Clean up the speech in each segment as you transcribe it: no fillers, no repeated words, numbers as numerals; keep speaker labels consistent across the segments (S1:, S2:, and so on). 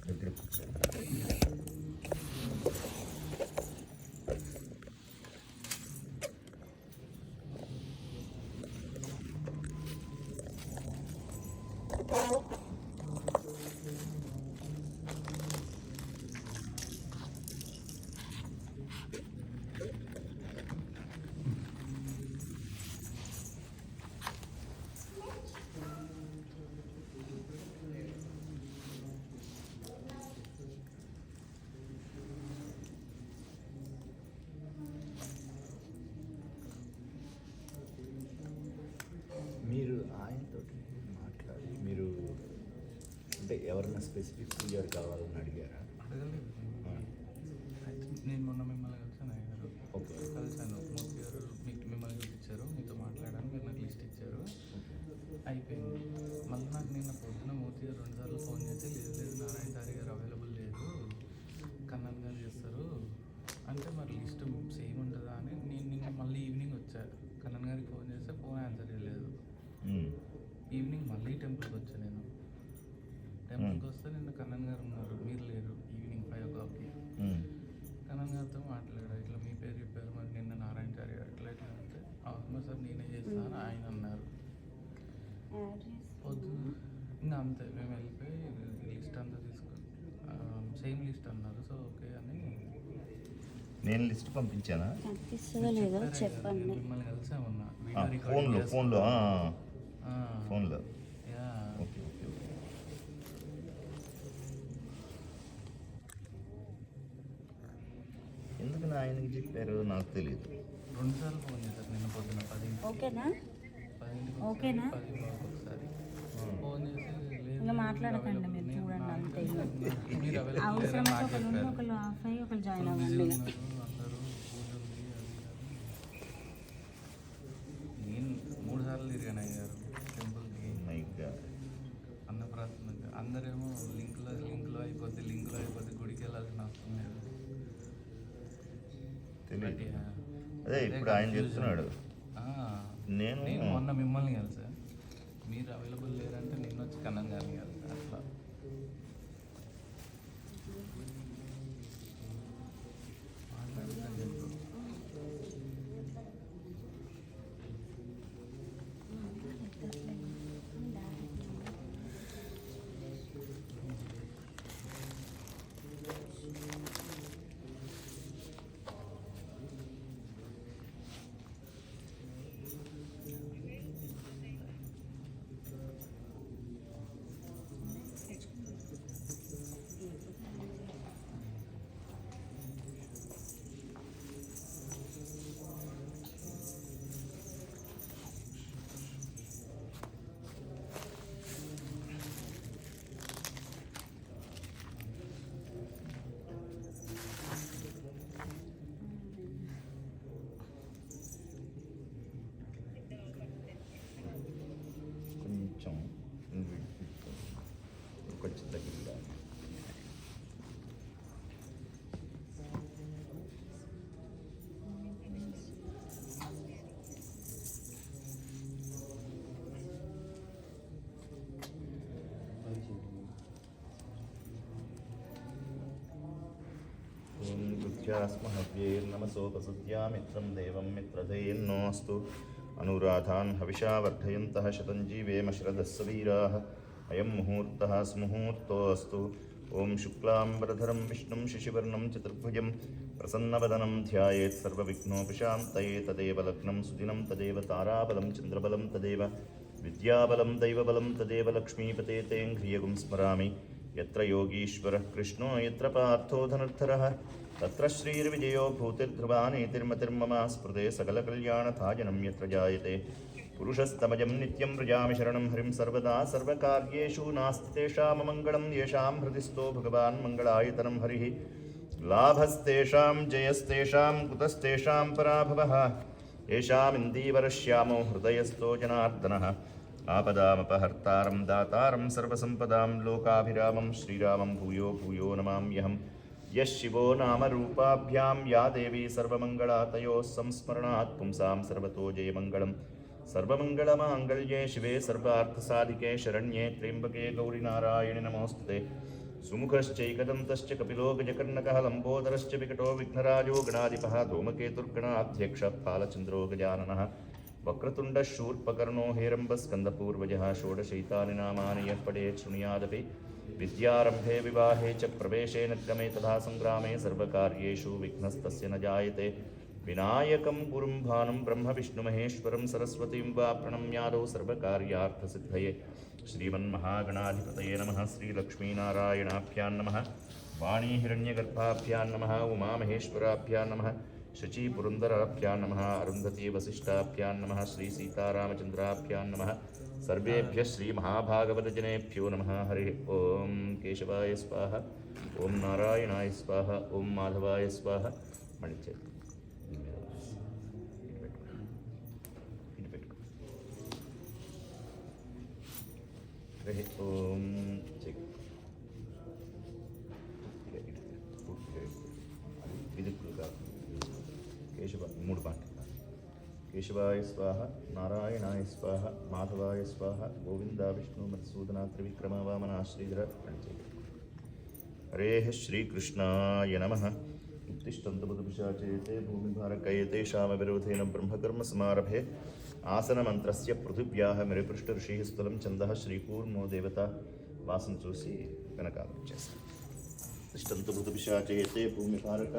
S1: దగ్గర మీరు ఆయనతో మాట్లాడి మీరు అంటే ఎవరైనా స్పెసిఫిక్ ఇయర్ కావాలని అడిగారా?
S2: అడగలేదు. నేను మొన్న మిమ్మల్ని కలిసాను అయ్యారు.
S1: ఓకే,
S2: కలిసాను. మూర్తి గారు మిమ్మల్ని చూపించారు, మీతో మాట్లాడాను, మీరు నాకు లిస్ట్ ఇచ్చారు, అయిపోయింది. మళ్ళీ నాకు నిన్న పొద్దున మూర్తి గారు 2 సార్లు ఫోన్ చేసి లేదు నారాయణ చారి గారు అవైలబుల్ లేదు, కన్నన్ గారు చేస్తారు అంటే మరి లిస్ట్ సేమ్ ఉంటుందా అని నేను నిన్న మళ్ళీ ఈవినింగ్ వచ్చాను. కన్నన్ గారికి ఫోన్ చేస్తే ఫోన్ ఆన్సర్ చేయలేదు. ఈవినింగ్ మళ్ళీ టెంపుల్కి వచ్చాను. నేను టెంపుల్కి వస్తే నిన్న కన్నన్ గారు ఉన్నారు, మీరు లేరు. ఈవినింగ్ 5 o'clockకి కన్నన్ గారితో మాట్లాడా, ఇట్లా మీ పేరు చెప్పారు, మరి నిన్న నారాయణ చారి గారు ఎట్లా అంటే అవును సార్ నేనే చేస్తాను ఆయన అన్నారు. పొద్దున్న ఇంకా అంతే, మేము వెళ్ళిపోయి లిస్ట్ అంతా తీసుకొని సేమ్ లిస్ట్ అన్నారు. సో ఓకే అని
S1: నేను లిస్ట్ పంపించానా?
S3: చెప్పండి.
S2: మిమ్మల్ని కలిసామన్నా
S1: ఫోన్లో ఫోన్లో ఫోన్లో.
S2: Yeah
S1: okay okay okay. ఎందుకు ఆయనకి చెప్పారు నాకు తెలియదు.
S2: 2 సార్లు ఫోన్ చేశారు నిన్న పొద్దున 10
S3: ఓకేనా?
S2: 10
S3: ఓకేనా?
S2: ఒకసారి ఫోన్ చేసి
S3: ఇంకా మాట్లాడకండి, మీరు చూడండి అంతే.
S2: మీరు అవైలబుల్
S3: అవసరమైతే ఒకరు ఉండి ఒకరు ఆఫ్ అయ్యి ఒకరు జాయిన్ అవ్వండి.
S2: అందరూ పూజ ఉంది అది నేను 3 సార్లు తిరిగాను అయ్యారు టెంపుల్కి. అన్నప్రార్థన అందరేమో లింక్లో అయిపోద్ది గుడికి వెళ్ళాల్సిన అవసరం లేదు.
S1: తెలియదు. అదే ఇప్పుడు ఆయన చెప్తున్నాడు. నేను
S2: మొన్న మిమ్మల్ని కలిసా, మీరు అవైలబుల్ లేరంటే నిన్న వచ్చి కన్నన్ గారిని కలిసా. అట్లా మాట్లాడుతాను చెప్పు.
S1: కొంచెం కొంచెం దగ్గర హవ్యేర్నమసోపసుద్యా మిత్రం దేవం మిత్రధేన్నోస్తు అనురాధాన్ హవిషా వర్ధయంతః శతం జీవేమ శరదస్సు వీరాः అయం ముహూర్తः సుముహూర్తోऽస్తు. ఓం శుక్లాంబరధరం విష్ణుం శశివర్ణం చతుర్భుజం ప్రసన్నవదనం ధ్యాయేత్ సర్వవిఘ్నోపశాంతయే. తదేవ లగ్నం సుదినం తదేవ తారాబలం చంద్రబలం తదేవ విద్యాబలం దైవబలం తదేవ లక్ష్మీపతే తేంఘ్రియగుం స్మరామి. యత్ర యోగీశ్వరः కృష్ణో యత్ర పార్థో ధనుర్ధరः తత్ర శ్రీర్విజయో భూతిర్ధ్రువానేతిర్మతిర్మమ స్మృతే సకలకల్యాణభాజనం యత్ర జాయతే పురుషస్తమజం నిత్యం వ్రజామి శరణం హరిం సర్వదా సర్వకార్యేషు నాస్తి తేషామమంగళం యేషాం హృదిస్థో భగవాన్ మంగళాయతనం హరిః లాభస్తేషాం జయస్తేషాం కుతస్తేషాం పరాభవః యేషామిందీవరశ్యామో హృదయస్థో జనార్దనः ఆపదామపహర్తారం దాతారం సర్వసంపదాం లోకాభిరామం శ్రీరామం భూయో భూయో నమామ్యహం. యశ్ శివో నామరూపాభ్యాం యా దేవీ సర్వమంగళాతయోః సంస్మరణాత్ పుంసాం సర్వతో జయమంగళం. సర్వమంగళమాంగళ్యే శివే సర్వార్థసాధికే శరణ్యే త్ర్యంబకే గౌరీ నారాయణి నమోస్తుతే. सुमुखश्चैकदन्तश्च कपिलो गजकर्णकः लम्बोदरश्च विकटो विघ्नराजो गणाधिपः धूमकेतुर्गणाध्यक्षः फालचन्द्रो गजाननः वक्रतुण्डः शूर्पकर्णो हेरम्बस्कन्दपूर्वजः षोडशैतानि नामानि यः पठेत् शृणुयादपि विद्यारम्भे विवाहे च प्रवेशे नक्रमे तथा सङ्ग्रामे सर्वकार्येषु विघ्नस्तस्य न जायते विनायकं गुरुं भानुं ब्रह्म विष्णुमहेश्वरं सरस्वतीं वा प्रणम्यादौ सर्वकार्यार्थसिद्धये श्रीमन्महागणाधिपतये नमः श्रीलक्ष्मीनारायणाभ्यां नमः वाणी हिरण्यगर्भाभ्यां नमः उमामहेश्वराभ्यां नमः शचीपुरन्दराभ्यां नमः अरुन्धती वसिष्ठाभ्यां नमः श्रीसीतारामचन्द्राभ्यां नमः सर्वेभ्यः श्रीमहाभागवतजनेभ्यो नमः हरिः ॐ केशवाय स्वाहा ॐ नारायणाय स्वाहा ॐ माधवाय स्वाहा मणिचे हरिः ॐ केशव मूड पाठ केशवाय स्वाहा नारायणाय स्वाहा माधवाय स्वाहा गोविंदा विष्णु मत्सूदना त्रिविक्रमा वामना श्रीधर हरेः श्रीकृष्णाय नमः उत्तिष्ठन्तु बुधपिशाचेते भूमिभारकयते शामविरोधेन ब्रह्मकर्मसमारभे आसनमन्त्रस्य पृथिव्याः मेरुपृष्ठऋषिः स्थलं छन्दः श्रीकूर्मो देवता वासं చూసి కనకాలం చేస్తారు तिष्ठन्तु बुधपिशाचेते भूमिभारक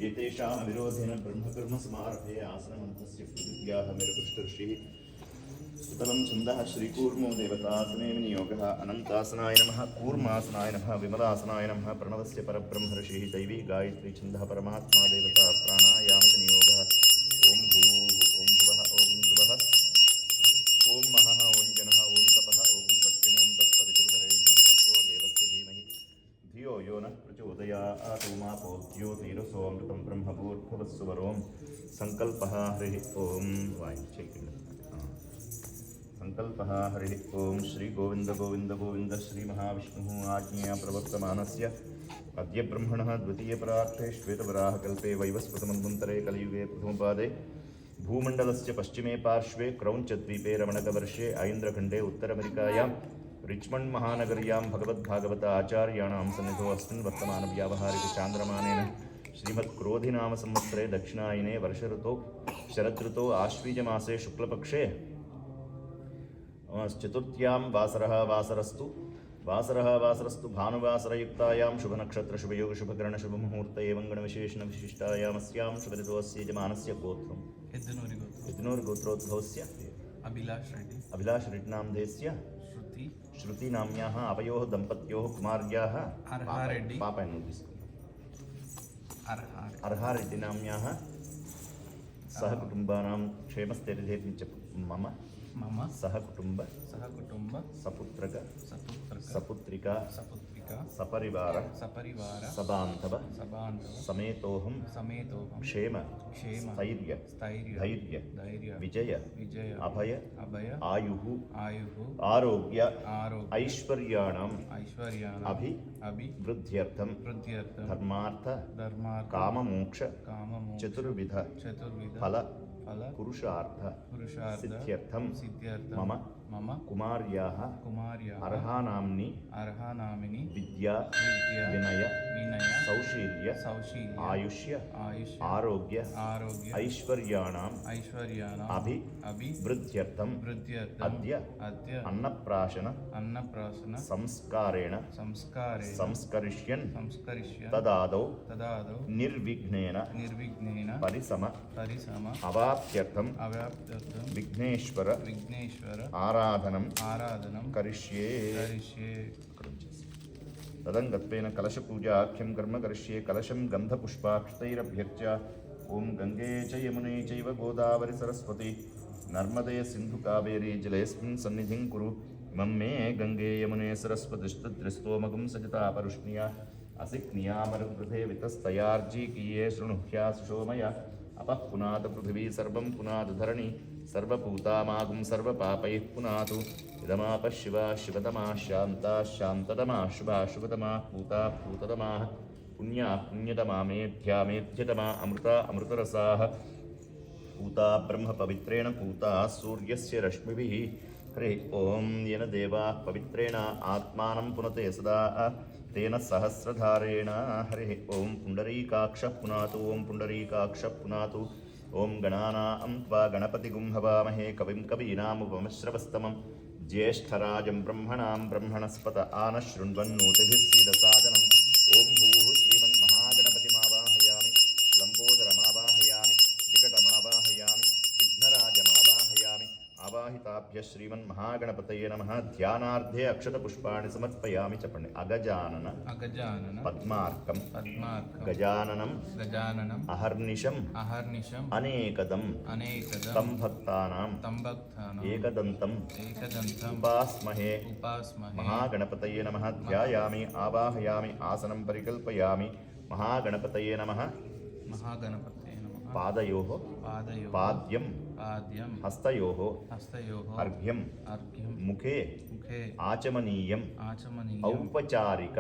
S1: एतेषां विरोधेन ब्रह्मकर्मसमारभे आसनमन्त्रस्य पृथिव्याः मेरुपृष्ठऋषिः सुतलं छन्दः श्रीकूर्मो देवतासने विनियोगः अनन्तासनाय नमः कूर्मासनाय नमः विमलासनाय नमः प्रणवस्य परब्रह्मऋषिः दैवी गायत्री छन्दः परमात्मा देवता प्राणायाम विनियोगः ॐ भूः ॐ भुवः ॐ सुवः ॐ महः ॐ जनः ॐ तपः ॐ सत्यम् ॐ तत्सवितुर्वरेण्यं भर्गो देवस्य धीमहि धियो यो नः प्रचोदयात् ओमापो ज्योतिरसोऽमृतं ब्रह्मभूर्भुवस्सुवरों संकल्पः हरिः ॐ संकल्पः हरिः ॐ श्री गोविंद गोविंद गोविंद श्री महाविष्णुः आज्ञया प्रवर्तमानस्य अद्य ब्रह्मणः द्वितीयपरार्थे श्वेतवराहकल्पे वैवस्वतमन्वन्तरे कलियुगे प्रथमपादे भूमण्डलस्य पश्चिमे पार्श्वे क्रौञ्चद्वीपे रमणकवर्षे ऐन्द्रखण्डे उत्तरअमेरिकायां रिच्मण्ड् महानगर्यां भगवद्भागवत आचार्याणां सन्निधौ अस्मिन् वर्तमानव्यावहारिकचान्द्रमानेन श्रीमत्क्रोधिनाम संवत्सरे दक्षिणायने वर्षऋतौ शरदृतौ आश्वीजमासे शुक्लपक्षे चतुर्थ्यां वासरस्तु भानुवासरयुक्तायां शुभनक्षत्रशुभयोग शुभकरणशुभमुहूर्त एवं गणविशेषणविशिष्टायामस्यां शुभऋतोऽस्य यजमानस्य गोत्रम् यद्नूर्गोत्रोद्भवस्य अभिलाष रेड्डिनामधेयस्य श्रुतिनाम्याः अवयोः दम्पत्योः कुमार्याः पाप अर्हारेड्डिनाम्याः सहकुटुम्बानां क्षेमस्थैर्यं च मम सहकुटुम्ब सपुत्रक सपुत्रिका सपरिवार सबान्धव समेतोहं क्षेम स्थैर्य विजय अभय आयुः आरोग्य ऐश्वर्याणाम् अभिवृद्ध्यर्थं धर्मार्थ काममोक्ष चतुर्विध फल पुरुषार्थ सिद्ध्यर्थं मम कुमार्याः अर्हानाम्नि विद्या विनय सौशील्य आयुष्य आरोग्य ऐश्वर्याणाम् अभिवृद्ध्यर्थं अद्य अन्नप्राशन संस्कारेण संस्करिष्यन् तदादौ निर्विघ्नेन परिसम अवाप्त्यर्थं विघ्नेश्वर आराधनं करिष्ये तदंगत्वेन कलशपूजाख्यं कर्म करिष्ये कलशं गन्धपुष्पाक्षतैरभ्यर्च्य ॐ गंगे च यमुने चैव गोदावरी सरस्वती नर्मदे सिन्धु कावेरी जलेऽस्मिन् सन्निधिं कुरु इमं मे गंगे यमुने सरस्वतीस्तुत्रिस्तोमगुं सजता परुष्णिया असिक्नियामरुगृधे वितस्तयार्जीकीये शृणुह्या सुषोमया अपः पुनात पृथिवी सर्वं पुनात धरणी सर्वपूतामागुं सर्वपापैः पुनातु इदमापः शिवा शिवतमा शान्ता शान्ततमा शुभा शुभतमा पूता पूततमाः पुण्या पुण्यतमा मेध्या मेध्यतमा अमृता अमृतरसाः पूता ब्रह्मपवित्रेण पूता सूर्यस्य रश्मिभिः हरि ओं येन देवाः पवित्रेण आत्मानं पुनते सदा तेन सहस्रधारेण हरि ओं पुण्डरीकाक्षः पुनातु ओं पुण्डरीकाक्षः पुनातु ओं गणानां त्वा गणपतिगुं हवामहे कविं कवीनामुपमश्रवस्तमं ज्येष्ठराजं ब्रह्मणां ब्रह्मणस्पत आनशृण्वन्नोतिभिः सीदसादनम् ओं भूः श्रीमन्महागणपतिमावाहयामि लम्बोदरमावाहयामि विकटमावाहयामि विघ्नराजमावाहयामि आवाहिताभ्यः श्रीमन्महागणपतये नमः ध्यानार्धे अक्षतपुष्पाणि समर्पयामि च पण्य अगजानन पद्मार्कं गजाननं अहर्निशम् अनेकदं तं भक्तानां एकदन्तम् उपास्महे महागणपतये नमः ध्यायामि आवाहयामि आसनं परिकल्पयामि महागणपतये नमः पादयोः पाद्यं हस्तयोः अर्घ्यं मुखे आचमनीयम् औपचारिक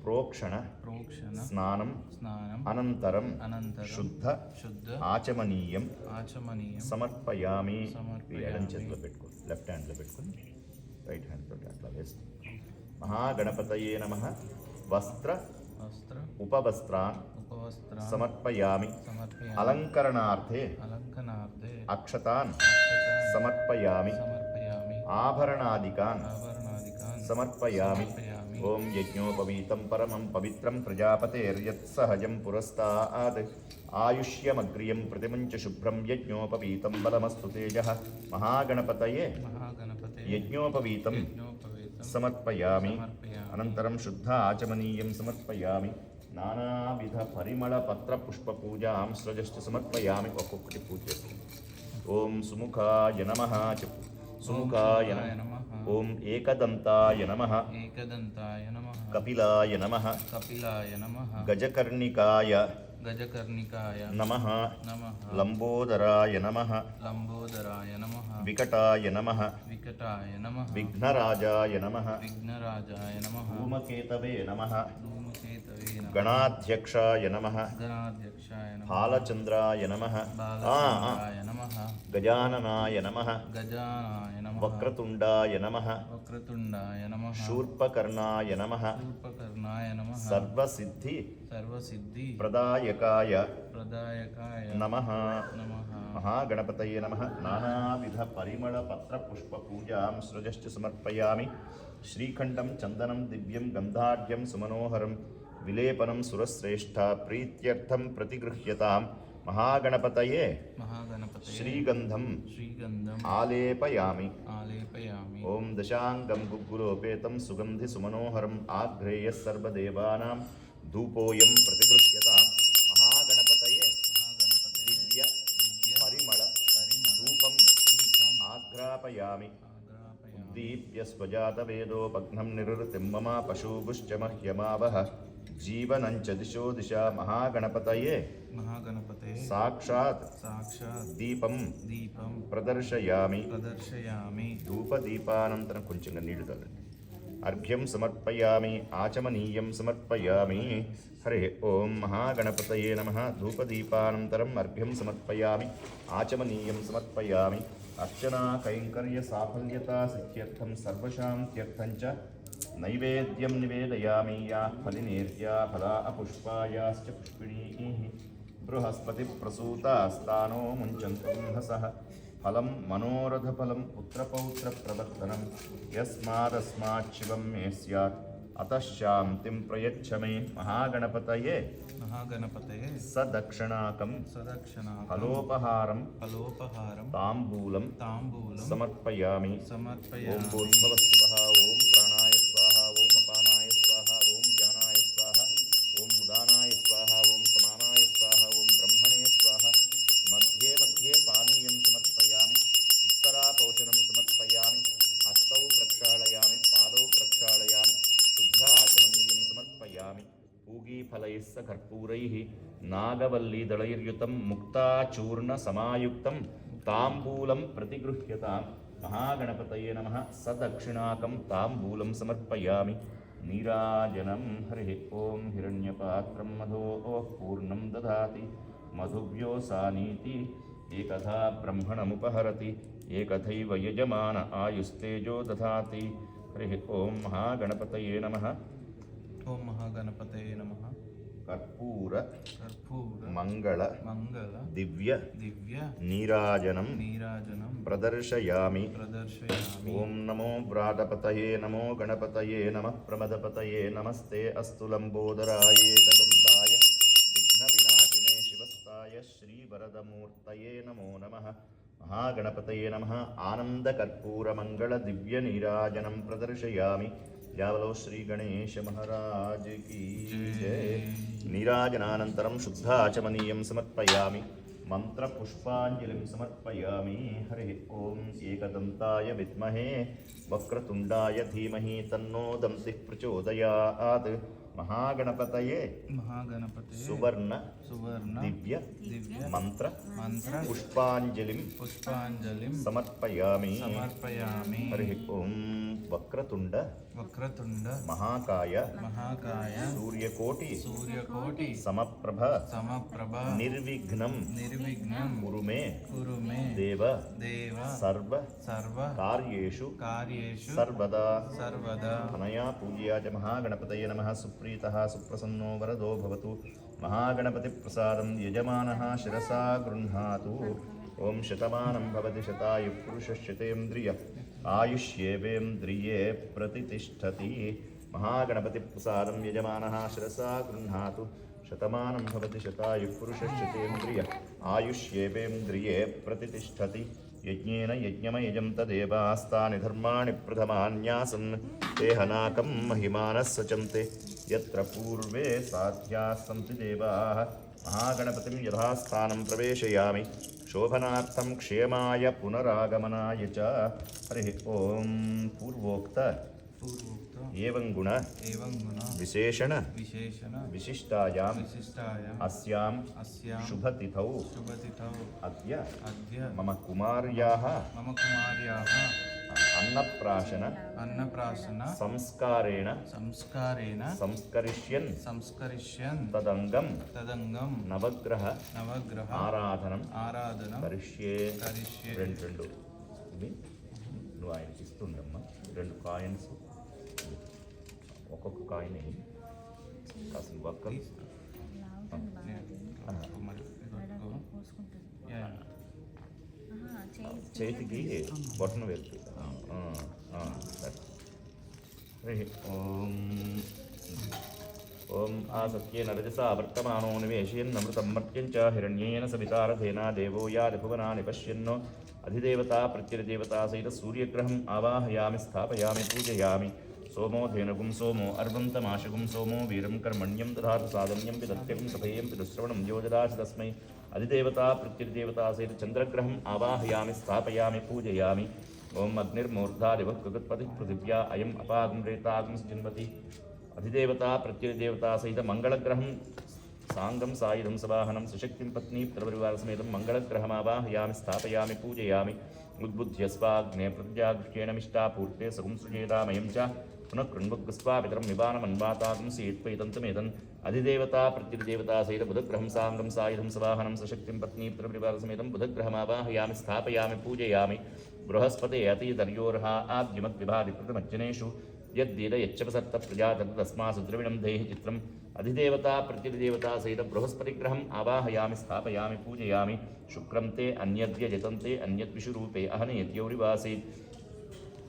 S1: प्रोक्षण स्नानं अनन्तरं शुद्ध आचमनीयं समर्पयामि ఎడం చేతిలో పెట్టుకోండి లెఫ్ట్ హ్యాండ్లో పెట్టుకొని రైట్ హ్యాండ్ తోటి అట్లా వేస్తాం महागणपतये नमः वस्त्र उपवस्त्रान् समर्पयामि अलङ्करणार्थे अक्षतान् समर्पयामि आभरणादिकान् समर्पयामि ओं यज्ञोपवीतं परमं पवित्रं प्रजापतेर्यत्सहजं पुरस्तात् आयुष्यमग्रियं प्रतिमुञ्च शुभ्रं यज्ञोपवीतं बलमस्तु तेजः महागणपतये यज्ञोपवीतं समर्पयामि अनन्तरं शुद्ध आचमनीयं समर्पयामि नानाविधपरिमलपत्रपुष्पपूजां सृजश्च समर्पयामि ఒక్కొక్కటి పూజ చేస్తాం ఓం సుముఖాయ నమః సుముఖాయ నమః ఓం ఏకదంతాయ నమః కపిలాయ నమః గజకర్ణికాయ నమః లంబోదరాయ నమః వికటాయ నమః విఘ్నరాజాయ నమః ధూమకేతవే నమః గణాధ్యక్షాయ నమః బాలచంద్రాయ నమః గజాననాయ నమః వక్రతుండాయ నమః శూర్పకర్ణాయ నమః సర్వసిద్ధి ప్రదాయకాయ నమః महागणपतये नमः नानाविधपरिमलपत्रपुष्पपूजां सृजश्च समर्पयामि श्रीखण्डं चन्दनं दिव्यं गन्धाढ्यं सुमनोहरं विलेपनं सुरश्रेष्ठा प्रीत्यर्थं प्रतिगृह्यतां महागणपतये श्रीगन्धं आलेपयामि ॐ दशाङ्गं गुग्गुलोपेतं सुगन्धिसुमनोहरम् आघ्रेयः सर्वदेवानां धूपोऽयं प्रतिगृह्यतां महागणपतये परिमल धूपं आघ्रापयामि दीप्य स्वजातवेदोपघ्नं निरृतिं मम पशुभुश्च मह्यमावह जीवनं च दिशो दिशा महागणपतये साक्षात् दीपं प्रदर्शयामि धूपदीपानन्तरं కొంచెంగా నీళ్లు తల్లండి अर्घ्यं समर्पयामि आचमनीयं समर्पयामि हरे ओं महागणपतये नमः धूपदीपानन्तरम् अर्घ्यं समर्पयामि आचमनीयं समर्पयामि अर्चना कैङ्कर्य साफल्यता सिद्ध्यर्थं सर्वशान्त्यर्थं च नैवेद्यं निवेदयामि याः फलिनेर्या फला अपुष्पायाश्च पुष्पिणीः बृहस्पतिप्रसूतास्तानो मुञ्चन्तु हसः फलं मनोरथफलं पुत्रपौत्रप्रवर्तनं यस्मादस्माच्छिवं मे स्यात् अतः शान्तिं प्रयच्छ मे महागणपतये सदक्षिणाकं फलोपहारं ताम्बूलं समर्पयामि ॐ भूर्भुवः स्वः ॐ प्राणाय स्वाहा ॐ अपानाय स्वाहा ॐ ज्ञानाय स्वाहा ॐ उदानाय स्वाहा ॐ समानाय स्वाहा ॐ ब्रह्मणे स्वाहा मध्ये मध्ये पानीयं समर्पयामि उत्तरापोषणं समर्पयामि हस्तौ प्रक्षालयामि पादौ प्रक्षालयामि शुद्ध आचमनीयं समर्पयामि पूगीफलैः स कर्पूरैः नागवल्लीदलैर्युतं मुक्ताचूर्णसमायुक्तं ताम्बूलं प्रतिगृह्यतां महागणपतये नमः सदक्षिणाकं ताम्बूलं समर्पयामि नीराजनं हरिः ॐ हिरण्यपात्रं मधोः पूर्णं ददाति मधुव्योसानीति एकधा ब्रह्मणमुपहरति एकथैव यजमान आयुस्तेजो दधाति हरिः ॐ महागणपतये नमः
S2: ఓం మహాగణపతయే నమః.
S1: कर्पूर
S2: కర్పూర
S1: मंगल
S2: మంగళ
S1: दिव्य
S2: దివ్య
S1: नीराजनं
S2: నీరాజనం
S1: प्रदर्शयामि
S2: ప్రదర్శయామి.
S1: ॐ नमो व्रातपतये नमो गणपतये नमः प्रमदपतये नमस्ते अस्तु लम्बोदराय एकदन्ताय विघ्नविनाशिने शिवस्ताय श्रीवरदमूर्तये नमो नमः महागणपतये नमः आनन्दकर्पूरमङ्गलदिव्यनीराजनं प्रदर्शयामि. यावलो श्री गणेश महाराज की जय. नीराजनानन्तरं शुद्धाचमनीयं समर्पयामि. मन्त्रपुष्पाञ्जलिं समर्पयामि. हरिः ॐ एकदन्ताय विद्महे वक्रतुण्डाय धीमहि तन्नो दन्तिः प्रचोदयात्. महागणपतये
S2: మహాగణపతయే
S1: सुवर्ण
S2: సువర్ణ
S1: दिव्य
S2: దివ్య
S1: मंत्र
S2: మంత్ర
S1: पुष्पाञ्जलिं
S2: పుష్పాంజలిం
S1: समर्पयामि.
S2: సమర్పయామి.
S1: हरिः ॐ वक्रतुण्ड
S2: వక్రతుండ
S1: महाकाय
S2: మహాకాయ
S1: सूर्यकोटि
S2: సూర్యకోటి
S1: समप्रभ
S2: సమప్రభ
S1: निर्विघ्नं
S2: నిర్విఘ్నం
S1: कुरु मे
S2: కురు మే
S1: देव
S2: దేవ
S1: सर्व
S2: సర్వ
S1: कार्येषु
S2: కార్యేషు
S1: सर्वदा.
S2: సర్వదా.
S1: अनया पूजया च महागणपतये नमः. सुप्रीतः सुप्रसन्नो वरदो भवतु. महागणपतिप्रसादं यजमानः शिरसा गृह्णातु. ॐ शतमानं भवति शतायुः पुरुषश्शतेन्द्रिय आयुष्येवेन्द्रिये प्रतितिष्ठति. महागणपतिप्रसादं यजमानः शिरसा गृह्णातु. शतमानं भवति शतायुः पुरुषश्शतेन्द्रिय आयुष्येवेन्द्रिये प्रतितिष्ठति. यज्ञेन यज्ञमयजं तदेवास्तानि धर्माणि प्रथमान्यासन् ते हनाकं महिमानः सचन्ते. यत्र पूर्वे साध्याः सन्ति देवाः महागणपतिं यथास्थानं प्रवेशयामि. शोभनार्थं क्षेमाय पुनरागमनाय च. हरिः ॐ पूर्वोक्त
S2: పూర్వోక్త
S1: एवं गुण
S2: ఏవం గుణ
S1: विशेषण
S2: విశేషణ
S1: विशिष्टायां
S2: విశిష్టాయ
S1: अस्यां
S2: అస్యాం
S1: शुभतिथौ
S2: శుభతిథౌ
S1: अद्य
S2: అద్య
S1: मम कुमार्याः
S2: మమ కుమార్యాః
S1: अन्नप्राशन
S2: అన్నప్రాసన
S1: संस्कारेण
S2: సంస్కారేణ
S1: संस्करिष्यन्
S2: సంస్కరిష్యన్
S1: तदङ्गं
S2: తదంగం
S1: नवग्रह
S2: నవగ్రహ
S1: ఆరాధనం
S2: ఆరాధన
S1: కరిష్యే.
S2: కరిష్యే.
S1: రెండు ఇది నువ్వు ఆయనకి ఇస్తుండమ్మా. 2 కాయిన్స్ ఒక్కొక్క కాయిన్ కాసిన వక్కలు
S3: లాగుతుంది బాగా అది.
S2: మరి
S3: మెడకు పోసుకుంటుంది.
S2: యా.
S1: చేతికి బొట్టన వెళ్తుంది. సరే. హరి ఓం ఓం ఆసత్యేన రజసా వర్తమానో నివేశయన్నమృతం మర్త్యం చ హిరణ్యేన సవితారథేన దేవో యాది భువనాని పశ్యన్నో అధిదేవతా ప్రత్యధిదేవతా సహిత సూర్యగ్రహం ఆవాహయామి స్థాపయామి పూజయామి. सोमो धेनुगुं सोमो अर्वन्तमाशुगुं सोमो वीरं कर्मण्यं दधातु साधन्यं पिदत्यगुं सभेयं पिदुश्रवणं योजदासि तस्मै. अधिदेवता प्रत्यधिदेवता सहित चन्द्रग्रहम् आवाहयामि स्थापयामि पूजयामि. ओम अग्निर्मूर्धादिवः गगत्पतिः पृथिव्या अयम् अपागं रेतागं जिन्वति. अधिदेवता प्रत्यधिदेवता सहित मङ्गलग्रहं साङ्गं सायुधं सवाहनं सुशक्तिं पत्नी प्रपरिवारसमेतं मङ्गलग्रहमावाहयामि स्थापयामि पूजयामि. उद्बुद्ध्यस्वाग्ने प्रत्यागृह्येणमिष्टापूर्ते सगुं सृजेतामयं च पुनः कृण्वग्स्वापितरं निवानमन्वातागं सीत्वैतन्तमेतन्. अधिदेवता प्रत्यधिदेवता सहित बुधग्रहं साङ्गं सायुधं सवाहनं सशक्तिं पत्नी प्रपरिवारसमेतं बुधग्रहमावाहयामि स्थापयामि पूजयामि. बृहस्पते अतिदर्योर्हा आद्यमद्विभादिकृतमज्जनेषु यद्दीद यच्चपसत्त प्रजा तस्मासु द्रविणं देहि चित्रम्. अधिदेवता प्रत्यधिदेवता सहित बृहस्पतिग्रहम् आवाहयामि स्थापयामि पूजयामि. शुक्रं ते अन्यद्य जतन्ते अन्यद्विषुरूपे अहनयत्योरिवासीत्.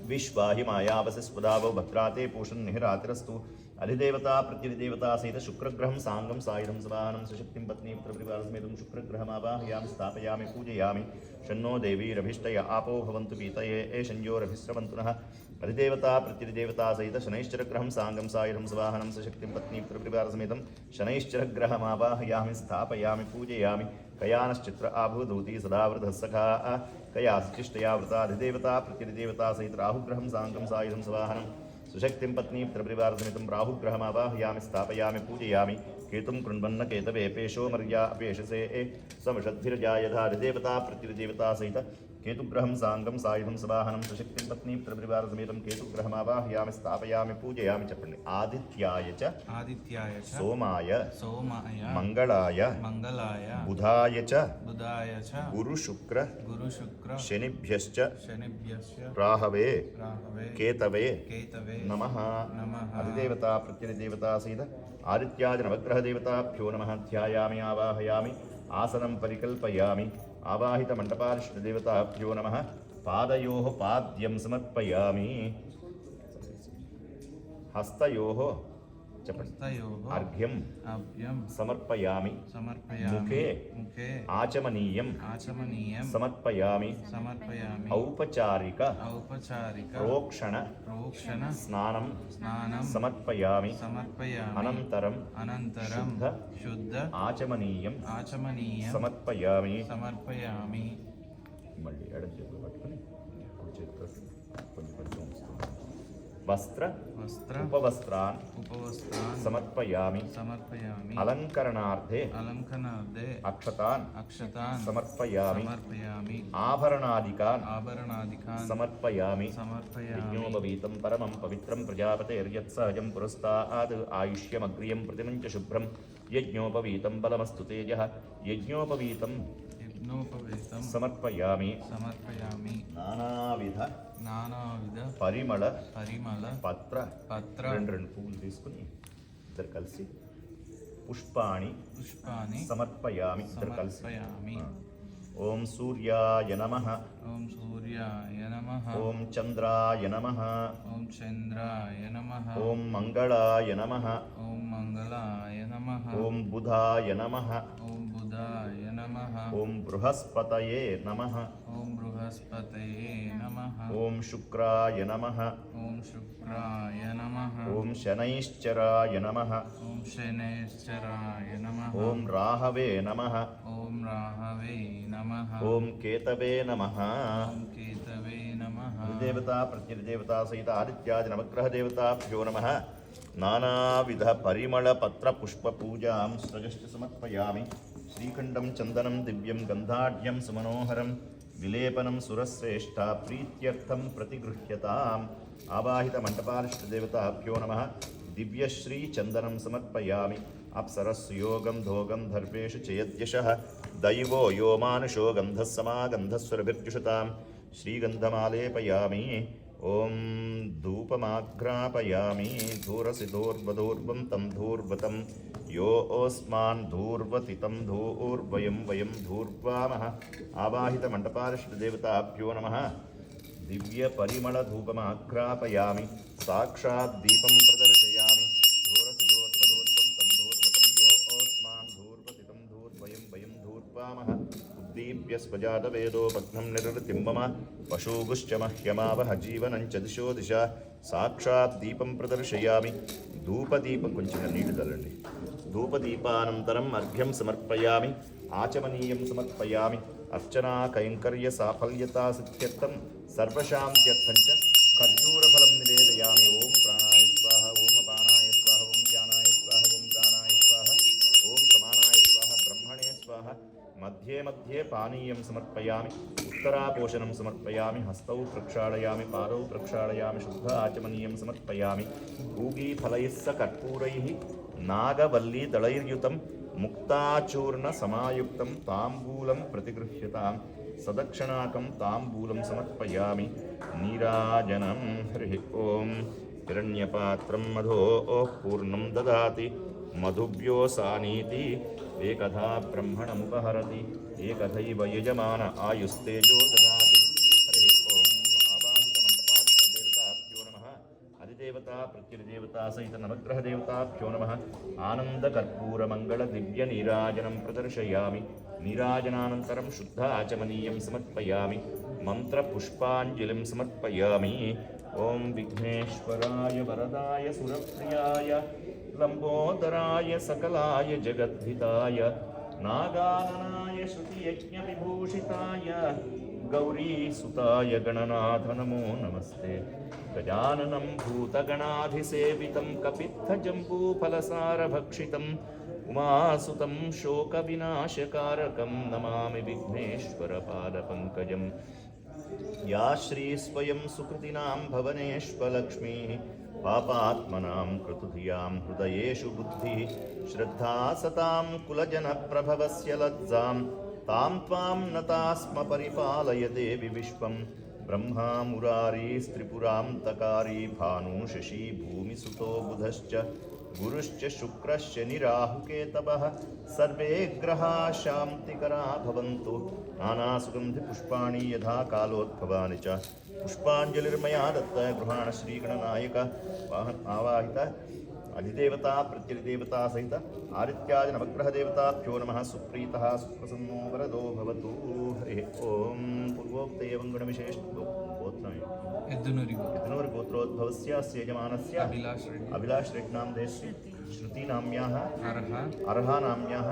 S1: विश्वाहि मायावसिस्पदावो भद्राते पूषन् निहिरातिरस्तु. अधिदेवता प्रत्यधिदेवता सहित शुक्रग्रहं साङ्गं सायुधं सवाहनं सशक्तिं पत्नी पुत्रपरिवारसमेतं शुक्रग्रहमावाहयामि स्थापयामि पूजयामि. शन्नो देवीरभिष्टय आपो भवन्तु पीतये एषञ्जोरभिस्रवन्तु नः. अधिदेवता प्रत्यधिदेवता सहित शनैश्चरग्रहं साङ्गं सायुधं सवाहनं सशक्तिं पत्नी पुत्रपरिवारसमेतं शनैश्चरग्रहमावाहयामि स्थापयामि पूजयामि. कयानश्चित्र आभूदूती सदावृतः सखा कयाश्चिष्टया वृता. अधिदेवता प्रत्यधिदेवता सहित राहुग्रहं साङ्गं सायुधं सवाहनं सुशक्तिं पत्नी प्रपरिवारसमेतं राहुग्रहमावाहयामि स्थापयामि पूजयामि. केतुं कृण्वन्न केतवे पेशो मर्या अपेशसे समषद्भिर्जा. यथा अधिदेवता प्रत्यधिदेवता सहित केतुग्रहं साङ्गं सायुधं सवाहनं सशक्तिं पत्नीं त्रिपरिवारसमेतं केतुग्रहमावाहयामि स्थापयामि पूजयामि चपण्डि आदित्याय च सोमाय मंगलाय बुधाय च गुरुशुक्र शनिभ्यश्च राहवे केतवे नमः अधिदेवता प्रत्यधिदेवता सहित आदित्यादि नवग्रह देवताभ्यो नमः ध्यायामि आवाहयामि आसनं परिकल्पयामि आवाहित मंडपारिष्ट देवताभ्यो नमः पादयोः पाद्यं समर्पयामि हस्तयोः अर्घ्यं समर्पयामि मुखे आचमनीयं समर्पयामि औपचारिक प्रोक्षण स्नानं समर्पयामि अनन्तरं शुद्ध आचमनीयं समर्पयामि మళ్ళీ ఎడమ చేతులు పట్టుకొని కుడి చేతితో కొంచెం వస్త్ర ఉపవస్త్రాన్ సమర్పయామి అలంకరణార్థే అక్షతాన్ సమర్పయామి ఆభరణాదికాన్ సమర్పయామి యజ్ఞోపవీతం పరమం పవిత్రం ప్రజాపతేర్యత్సహజం పురస్తాద్ ఆయుష్యమగ్రియం ప్రతిమంచ శుభ్రం యజ్ఞోపవీతం బలమస్తు తేజః యజ్ఞోపవీతం సమర్పయామి నానావిధ పరిమళ పత్ర రెండు పువ్వులు తీసుకుని ఇద్దరు కలిసి పుష్పాణి సమర్పయామి ఇద్దరు కలిసి ఓం సూర్యాయ నమః ఓం చంద్రాయ నమః ఓం మంగళాయ నమః ఓం బుధాయ నమః ఓం బృహస్పతయే నమః ఓం శుక్రాయ నమః ఓం శనైశ్చరాయ నమః ఓం రాహవే నమః ఓం కేతవే నమః దేవతా ప్రత్యధిదేవతా సహిత ఆదిత్యాది నవగ్రహ దేవతాభ్యో నమః నానావిధ పరిమళ పత్ర పుష్ప పూజాం సృజశ్చ సమర్పయామి శ్రీఖండం చందనం దివ్యం గంధాఢ్యం సుమనోహరం విలేపనం సురశ్రేష్ఠ ప్రీత్యర్థం ప్రతిగృహ్యతాం ఆవాహిత మంటపారిష్ట దేవతాభ్యో నమః దివ్యశ్రీ చందనం సమర్పయామి అప్సరస్సుయోగం ధోగం దర్భేషు చేయద్యశః దైవో యో మానుషో గంధః సమాగంధస్వరభిర్జుషతాం శ్రీగంధమాలేపయామి ఓం ధూపమాఘ్రాపయామి ధూరసిధోర్వధూర్వం తం ధూర్వతం यो ओस्मान् धूर्वतितं धूर्वयं वयं धूर्वामः आवाहितमण्डपारिष्टदेवताभ्यो नमः दिव्यपरिमळधूपमाघ्रापयामि साक्षात् दीपं प्रदर्शयामि धूरसिधोर्वधूर्वं तं धूर्वतं यो ओस्मान् धूर्वतितं धूर्वयं वयं धूर्वामः उद्दीप्य स्वजातवेदो भग्नं निरृतिं मम पशुगुश्च मह्यमावह जीवनं च दिशो दिशा साक्षात् दीपं प्रदर्शयामि धूपदीपं కొంచెం నీళ్లు చల్లండి ధూపదీపానంతరం అర్ఘ్యం సమర్పయామి ఆచమనీయం సమర్పయామి అర్చనా కైంకర్య సాఫల్యతా సిద్ధ్యర్థం సర్వశాంత్యర్థం చ ఖర్జూరఫలం నివేదయామి ఓం ప్రాణాయ స్వాహ ఓం అపానాయ స్వాహ ఓం జ్ఞానాయ స్వాహ ఓం దానాయ స్వాహ ఓం సమానాయ స్వాహ బ్రహ్మణే స్వాహ मध्ये मध्ये पानीयं समर्पयामि उत्तरापोषणं समर्पयामि हस्तौ प्रक्षालयामि पादौ प्रक्षालयामि शुद्ध आचमनीयं समर्पयामि पूगीफलैः कर्पूरैः नागवल्लीदलैर्युतं मुक्ताचूर्णसमायुक्तं ताम्बूलं प्रतिगृह्यतां सदक्षिणाकं ताम्बूलं समर्पयामि नीराजनं हरिः ॐ हिरण्यपात्रं मधोः पूर्णं ददाति मधुभ्योऽसानीति एकधा ब्रह्मणमुपहरति एकथैव यजमान आयुस्तेजो ददाति हरिः ॐ आवाहितमण्डपादिदेवताभ्यो नमः अधिदेवता प्रत्यधिदेवता सहित नवग्रहदेवताभ्यो नमः आनन्दकर्पूरमङ्गलदिव्यनीराजनं प्रदर्शयामि नीराजनानन्तरं शुद्ध आचमनीयं समर्पयामि मन्त्रपुष्पाञ्जलिं समर्पयामि ॐ विघ्नेश्वराय वरदाय सुरप्रियाय लंबोदराय सकलाय जगद्धिताय नागाननाय श्रुतियज्ञविभूषिताय गौरीसुताय गणनाथ नमो नमस्ते गजाननं भूतगणाधिसेवितं कपित्थजम्बूफलसारभक्षितम् उमासुतं शोकविनाशकारकं नमामि विघ्नेश्वरपादपङ्कजं या श्री स्वयं सुकृतिनां भवनेष्वलक्ष्मीः पापात्मनां कृतधियां हृदयेषु बुद्धिः श्रद्धा सतां कुलजनप्रभवस्य लज्जां तां त्वां नता स्म परिपालय देवि विश्वं ब्रह्मा मुरारीस्त्रिपुरान्तकारी भानु शशी भूमिसुतो बुधश्च गुरुश्च शुक्रश्च निराहुकेतवः सर्वे ग्रहाः शान्तिकरा भवन्तु नानासुगन्धिपुष्पाणि यथा कालोद्भवानि च पुष्पाञ्जलिर्मया दत्त गृहाण श्रीगणनायक आवाहित अधिदेवता प्रत्यधिदेवता सहित आदित्यादि नवग्रहदेवताभ्यो नमः सुप्रीतः सुप्रसन्नो वरदो भवतु हरिः ओं पूर्वोक्त एवं गुणविशेषगोत्रम् यद्नूरि गोत्रोद्भवस्य अस्य यजमानस्य अभिलाष रेड्नामधेयस्य श्रुतिनाम्याः अर्हानाम्याः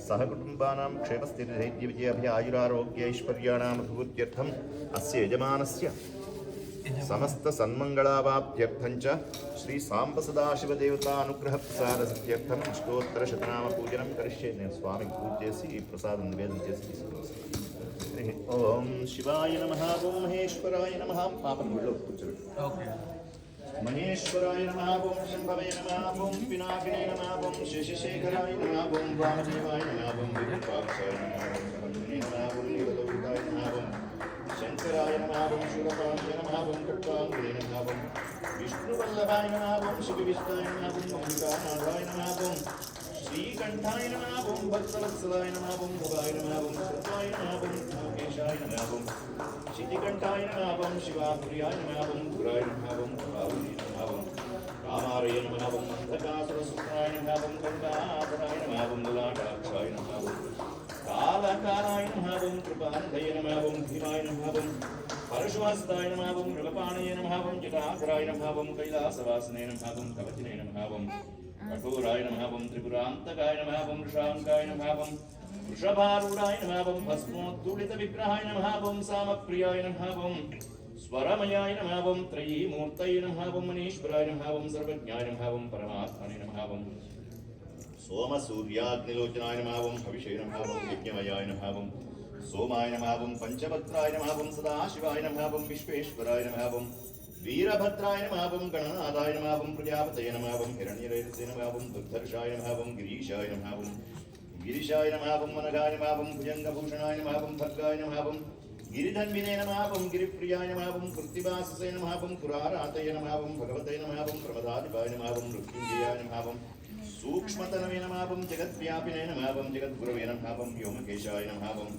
S1: सहकुटुम्बानां क्षेमस्थितिधैर्यविजयाभिरायुरारोग्य ऐश्वर्याणाम् अभिवृद्ध्यर्थम् अस्य यजमानस्य समस्त सन्मङ्गलावाप्त्यर्थं च श्री सांब सदाशिवदेवता अनुग्रह प्रसाद सिद्ध्यर्थम अष्टोत्तर शतनाम पूजनम करिष्ये स्वामी पूज्यसी प्रसाद निवेदन చేసి ओम शिवाय नमः ओम महेश्वराय नमः पापन गुళ్ళో కూర్చోండి
S2: ఓకే
S1: महेश्वराय नमः ओम शंभवे नमः ओम पिनाकिने नमः ओम शेषशेखराय नमः ओम वामदेवाय नमः ओम विरूपाक्षाय नमः ओम सहस्रने नमः ओम नीललोहिताय नमः ओम शंकराय नमः ओम शूलपाण्य नमः ओम कट्टाङ्गुले नमः ओम विष्णुवल्लभाय नमः ओम शिवविष्टाय नमः ओम ओंकारनाथाय नमः ओम श्रीकण्ठाय नमः ओम भक्तवत्सलाय नमः ओम भवाय नमः ओम सत्वाय नमः ओम योगेशाय नमः ओम शितिकण्ठाय नमः ओम शिवाप्रियाय नमः ओम गुराय नमः ओम भावने नमः ओम कामारय नमः ओम अन्धकासुरसुत्राय नमः ओम गङ्गाधराय नमः ओम ललाटाक्षाय नमः ओम कालकालाय नमः ओम कृपानिधये नमः ओम भीमाय नमः ओम परशुहस्ताय नमः ओम मृगपाणये नमः ओम जटाधराय नमः ओम कैलासवासने नमः ओम कवचिने नमः ओम कठोराय नमः ओम त्रिपुरान्तकाय नमः ओम वृषाङ्काय नमः ओम वृषभारूढाय नमः ओम भस्मोत्तोलितविग्रहाय नमः ओम सामप्रियाय नमः ओम स्वरमयाय नमः ओम त्रयीमूर्तये नमः ओम मनीश्वराय नमः ओम सर्वज्ञाय नमः ओम परमात्मने नमः ओम सोमसूर्याग्निलोचनाय नमः ओम हविषे नमः ओम यज्ञमयाय नमः ओम सोमाय नमः ओम पंचभद्राय नमः ओम सदाशिवाय नमः ओम विश्वेश्वराय नमः ओम वीरभद्राय नमः ओम गणनाथाय नमः ओम प्रजापतये नमः ओम हिरण्यरेतसे नमः ओम दुर्धर्षाय नमः ओम गिरीशाय नमः ओम गिरिशाय नमः ओम मनगाय नमः ओम भुजंगभूषणाय नमः ओम भद्राय नमः ओम गिरिधन्विने नमः ओम गिरिप्रियाय नमः ओम कृत्तिवाससे नमः ओम पुरारातये नमः ओम भगवते नमः ओम प्रमदाधिपाय नमः ओम मृत्युंजयाय नमः ओम सूक्ष्मतनवे नमः ओम जगद्व्यापिने नमः ओम जगद्गुरवे नमः ओम व्योमकेशाय नमः ओम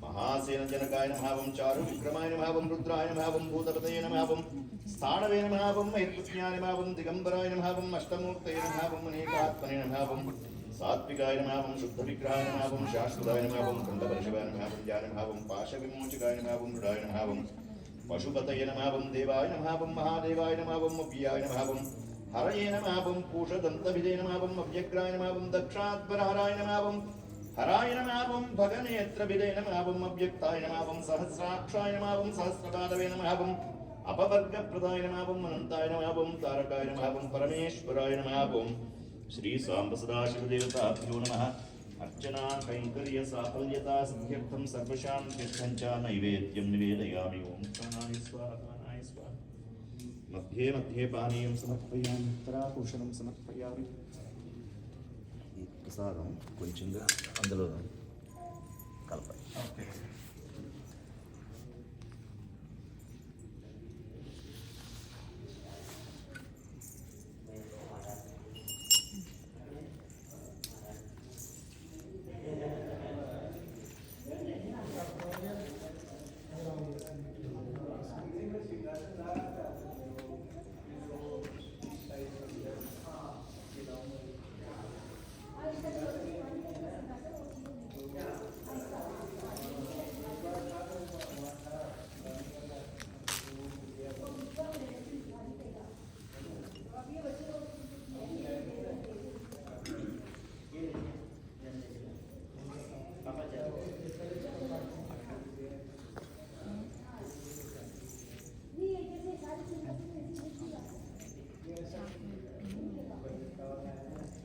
S1: महासेनजनकाय नमः ओम चारुविक्रमाय नमः ओम रुद्राय नमः ओम भूतपतये नमः ओम स्थाणवे नमः ओम महिर्पुण्याय नमः ओम दिगंबराय नमः ओम अष्टमूर्तये नमः ओम अनेकात्मने नमः ओम सात्विकाय नमः ओम शुद्धविग्रहाय नमः ओम शाश्वताय नमः ओम खण्डवर्षवाय नमः ओम ज्ञान नमः ओम पाशविमोचकाय नमः ओम मृडाय नमः ओम पशुपतये नमः ओम देवाय नमः ओम महादेवाय नमः ओम अव्ययाय नमः ओम हरये नमः ओम पूषदन्तभिदे नमः ओम अव्यग्राय नमः ओम दक्षात्परहराय नमः ओम हराय नमः ओम भगनेत्रभिदे नमः ओम अव्यक्ताय नमः ओम सहस्राक्षाय नमः ओम सहस्रपादवे नमः ओम अपवर्गप्रदाय नमः ओम अनन्ताय नमः ओम तारकाय नमः ओम परमेश्वराय नमः ओम श्री सांब सदाशिवदेवताभ्यो नमः अर्चना कैंकर्य साफल्यता सिद्ध्यर्थं सर्वशान्त्यर्थं च नैवेद्यं निवेदयामि ओम प्राणाय स्वाहा प्राणाय स्वाहा मध्ये मध्ये पानीयं समर्पयामि उत्तराभूषणं समर्पयामि ఈ ప్రసాదం కొంచెంగా అందులో కలపాలి
S2: ఓకే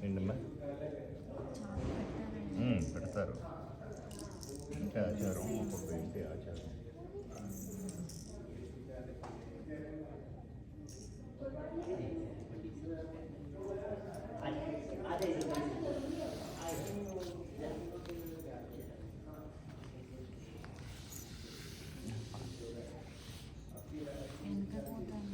S1: ఏంటమ్మా పెడతారు ఏంటి ఆచారం ఒక్కొక్క ఏంటి ఆచారం
S3: వెనక పోతాను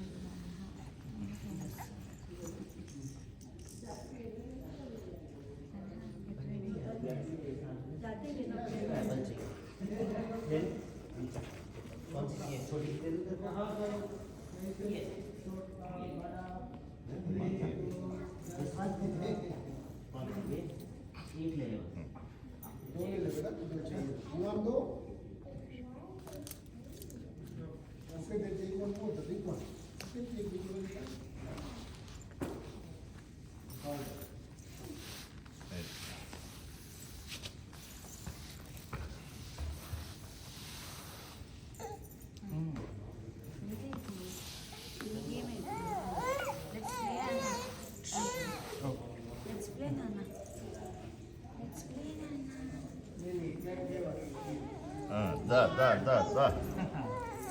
S1: దా దా దా దా.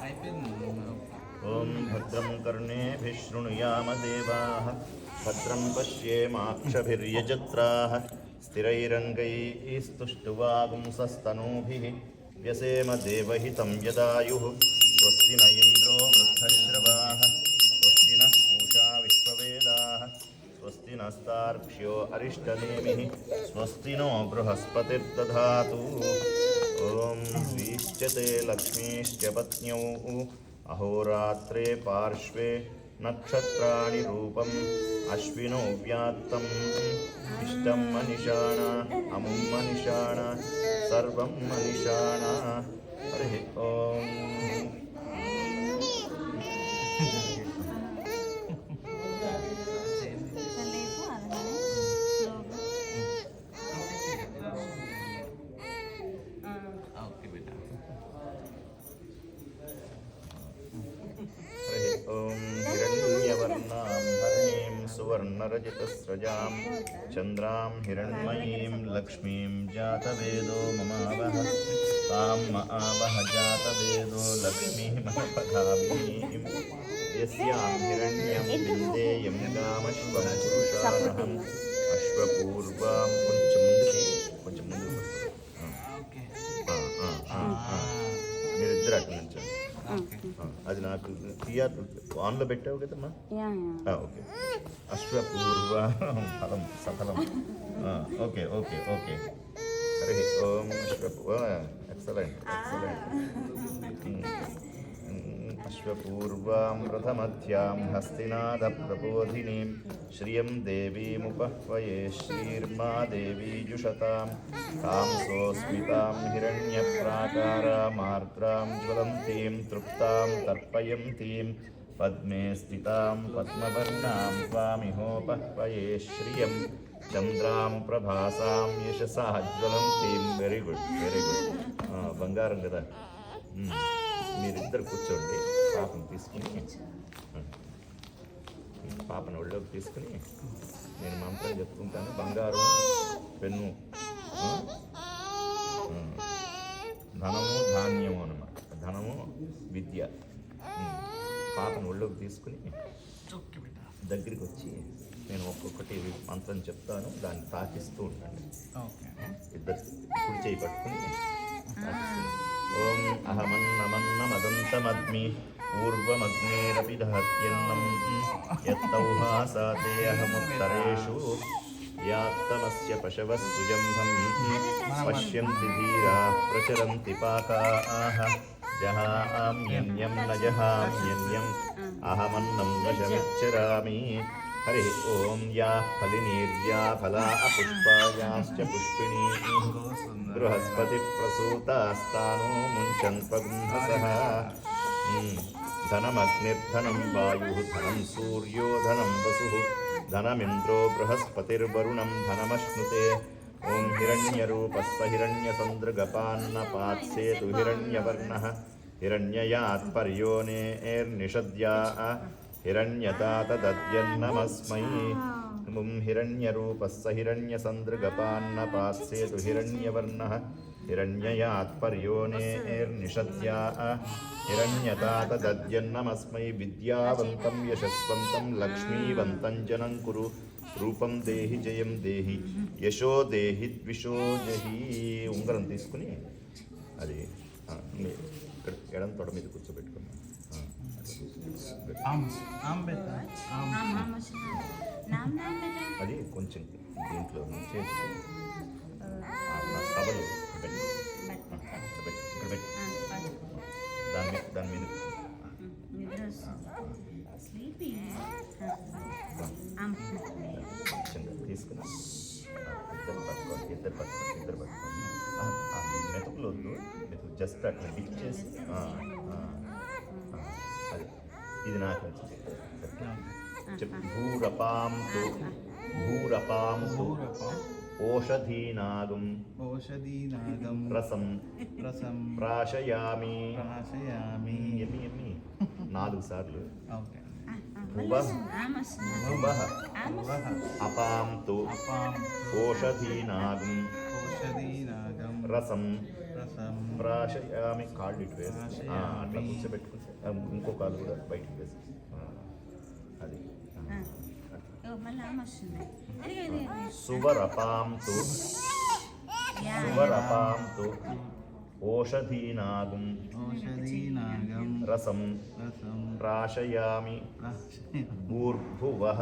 S2: అయిపోయింది.
S1: ఓం భద్రం కర్ణేభిः శృణుయామ దేవాः భద్రం పశ్యేమాక్షభిర్యజత్రాः స్థిరైరంగైస్తుష్టువాగుంసస్తనూभिः व्यसेम देवहितं यदायुः स्वस्ति न इन्द्रो वृद्धश्रवाः स्वस्ति नः पूषा विश्ववेदाः स्वस्ति नस्तार्क्ष्यो अरिष्टनेमिः स्वस्ति नो बृहस्पतिर्दधातु ॐ श्रीश्चते लक्ष्मीश्च पत्न्यौ अहोरात्रे पार्श्वे नक्षत्राणि रूपम् अश्विनौ व्यात्तम् इष्टं मनिषाणा अमुं मनिषाणा सर्वं मनिषाणा हरिः ॐ
S3: లేపు అలానే
S2: ఓకే బేటా.
S1: हरिः ॐ हिरण्यवर्णां हरिणीं सुवर्णरजतस्रजां चन्द्रां हिरण्मयीं लक्ष्मीं जातवेदो ममावह तां महावह जातवेदो लक्ष्मीमपधामीं यस्यां हिरण्यं विन्देयं कामश्वं पुरुषानहम् अश्वपूर्वां కొంచెం ముందు
S2: ఓకే.
S1: మీరిద్దరు అక్కడి నుంచి అది నాకు క్లియర్ ఆన్లో పెట్టావు కదమ్మా. ఓకే అశ్వపూర్వ ఫలం సఫలం. ఓకే ఓకే ఓకే హరి ఓం అశ్వపూర్వ ఎక్సలెంట్ ఎక్సలెంట్. అశ్వపూర్వాం ప్రథమధ్యాం హస్తినాదప్రబోధినీం శ్రియం దేవీముపహ్వయే శ్రీర్మా దేవీ జుషతాం తాం సోస్మితాం హిరణ్యప్రాకారామార్ద్రాం జ్వలంతీం తృప్తాం తర్పయంతీం పద్మే స్థితాం పద్మవర్ణాం త్వామిహోపహ్వయే శ్రియం చంద్రాం ప్రభాసాం యశసా జ్వలంతీం. Very good very good. బంగారం కదా. మీరిద్దరు కూర్చోండి. పాపను తీసుకుని పాపను ఒళ్ళోకి తీసుకుని నేను మంత్రం చెప్పుకుంటాను. బంగారం పెన్ను ధనము ధాన్యము అన్నమాట. ధనము విద్య. పాపను ఒళ్ళోకి తీసుకుని దగ్గరికి వచ్చి నేను ఒక్కొక్కటి మంత్రం చెప్తాను, దాన్ని తాకిస్తూ ఉండండి.
S2: ఓకే.
S1: ఇద్దరు కుడి చేయి పట్టుకుని తాకిస్తుంది. ఓం అహమన్నమన్నమదంతమద్మి పూర్వమగ్నేరపి దహత్యన్నం యత్తౌహాసాతే అహముత్తరేషు యాత్తమస్య పశవः సుజంభం పశ్యంతి ధీరాः ప్రచరంతి పాకాః జహామ్యన్యం న జహామ్యన్యం అహమన్నం వశమిచ్చరామి. హరి ఓం యా ఫలినీర్యా ఫలా పుష్పాయాశ్చ పుష్పిణీః బృహస్పతి ప్రసూతాస్తానో ముంచన్పగుంహసః. ధనమగ్నిర్ధనం వాయుః ధనం సూర్యో ధనం వసుః ధనమింద్రో బృహస్పతిర్వరుణం ధనమశ్నుతే. ఓం హిరణ్యరూపస్స హిరణ్యసందృగపాన్నపాత్సేతు హిరణ్యవర్ణః హిరణ్యయాత్పర్యోనేర్నిషద్యా హిరణ్యతాతదద్యన్నమస్మై. ఓం హిరణ్యరూపస్స హిరణ్యసందృగపాన్నపాత్సేతు హిరణ్యవర్ణః हिरण्ययात्पर्योनेर्निषद्या हिरण्यतातदद्यन्नमस्मै विद्यावन्तं यशस्वन्तं लक्ष्मीवन्तं जनं कुरु రూపం దేహి జయం దేహి యశో దేహి ద్విషో జహి ఉంగరం తీసుకుని అది ఇక్కడ ఎడం తొడ మీద కూర్చోబెట్టుకున్నాం అది కొంచెం దీంట్లో నుంచి సభలు దాని మీద తీసుకుని ఇద్దరు పట్టుకోండి మెతుకులు వద్దు మెతుకు జస్ట్ అట్లా డిక్ చేసి అది ఇది నాకు చెప్పు భూరపాం ఓషధీనాగం రసం ప్రాశయామి 4 సార్లు అపాం తు ఓషధీనాగం రసం ప్రాశయామి. కాళ్ళు ఇటు వేసి అట్లా కూర్చోబెట్టుకుని ఇంకో కాళ్ళు కూడా బయటకు వేసి అది సువరపాం తు ఓషధీనాగం రసం ప్రాశయామి. భూర్భువః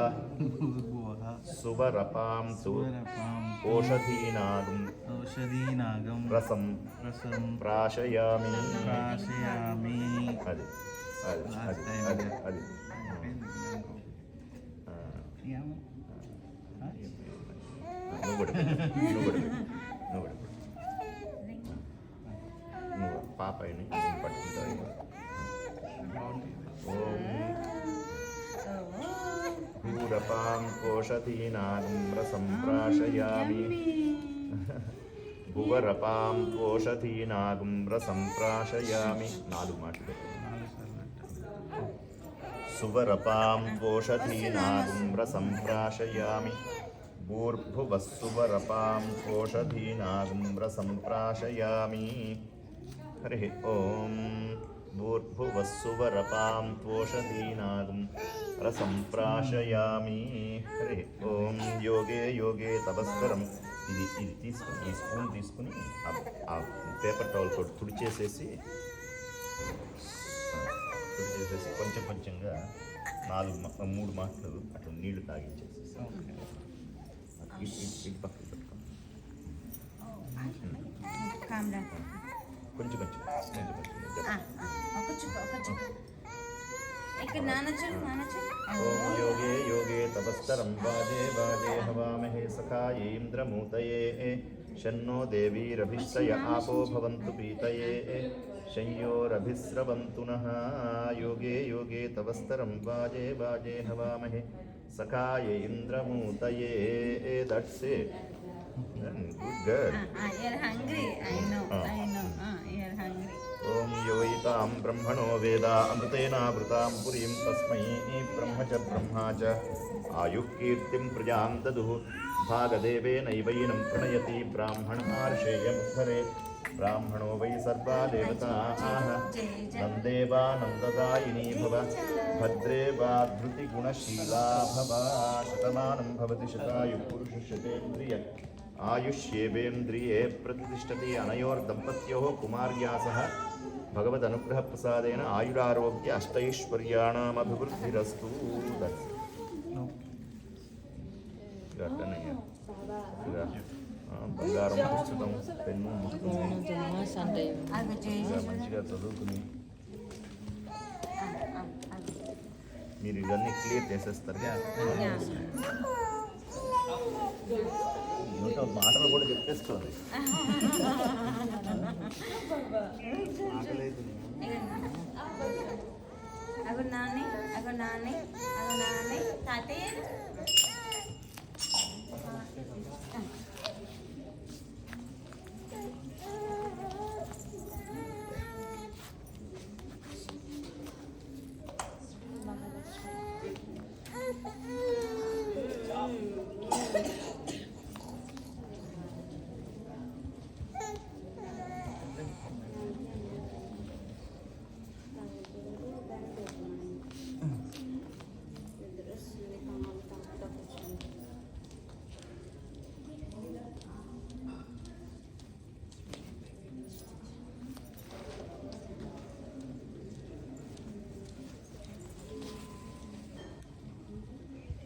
S1: సువరపాం తు ఓషధీనాగం రసం ప్రాశయామి. అది నువ్వు పాపని పట్టుకుంటావు. ఓం భూరపాం ఓషధీనాగం రసం ప్రాశయామి. భువరపాం ఓషధీనాగం రసం ప్రాశయామి. 4 మాటలు. సువరపాం ఓషధీనాగం రసం ప్రాశయామి. భూర్భువస్సువరపాం ఓషధీనాగం రసం ప్రాశయామి. హరి ఓం భూర్భువస్సువరపాం ఓషధీనాగం రసం ప్రాశయామి. హరి ఓం యోగే యోగే తపస్కరం. ఇది తీసుకుని ఈ స్పూన్ తీసుకుని ఆ పేపర్ టవల్ తోటి తుడిచేసేసి కొంచెం కొంచెంగా 3 మాటలు అట్లా నీళ్లు తాగించేసేసి ఇటు పక్కన పెట్టుకోండి. కొంచెం ఓం యోగే యోగే తపస్తరం వాజే వాజే హవామహే సఖాయే ఇంద్రమూతయే శన్నో దేవీరభిష్టయ ఆపో భవంతు పీతయే శంయోరభిస్రవంతు నః. యోగే యోగే తపస్తరం వాజే వాజే హవామహే సఖాయే ఇంద్రమూతయే. That's it. Good girl. ఓం యోయితాం బ్రహ్మణో వేద అమృతేనావృతాం పురీం తస్మై బ్రహ్మ చ బ్రహ్మా చ ఆయుః కీర్తిం ప్రజాం దదుః. భాగదేవేనైవైనం ప్రణయతి బ్రాహ్మణమార్షేయముద్ధరేత్. బ్రాహ్మణో వై సర్వా దేవతాః నందేవానందదాయినీ భవ. భద్రే వాధృతిగుణశీలా భవ. శతమానం భవతి శతాయుః పురుషः శతేంద్రియ ఆయుష్యేవేంద్రియే ప్రతిష్టతి. అనయోర్దంపత్యోః కుమార్యాసః భగవదనుగ్రహప్రసాదేన ఆయురారోగ్య అష్టైశ్వర్యాణామభివృద్ధిరస్తు. బంగారం పుస్తకం పెన్ను మంచిగా చదువుకుని మీరు ఇవన్నీ క్లియర్ చేసేస్తారు. నోట మాటలు కూడా చెప్పేసుకోండి.
S3: అగో నాని తాతయ్య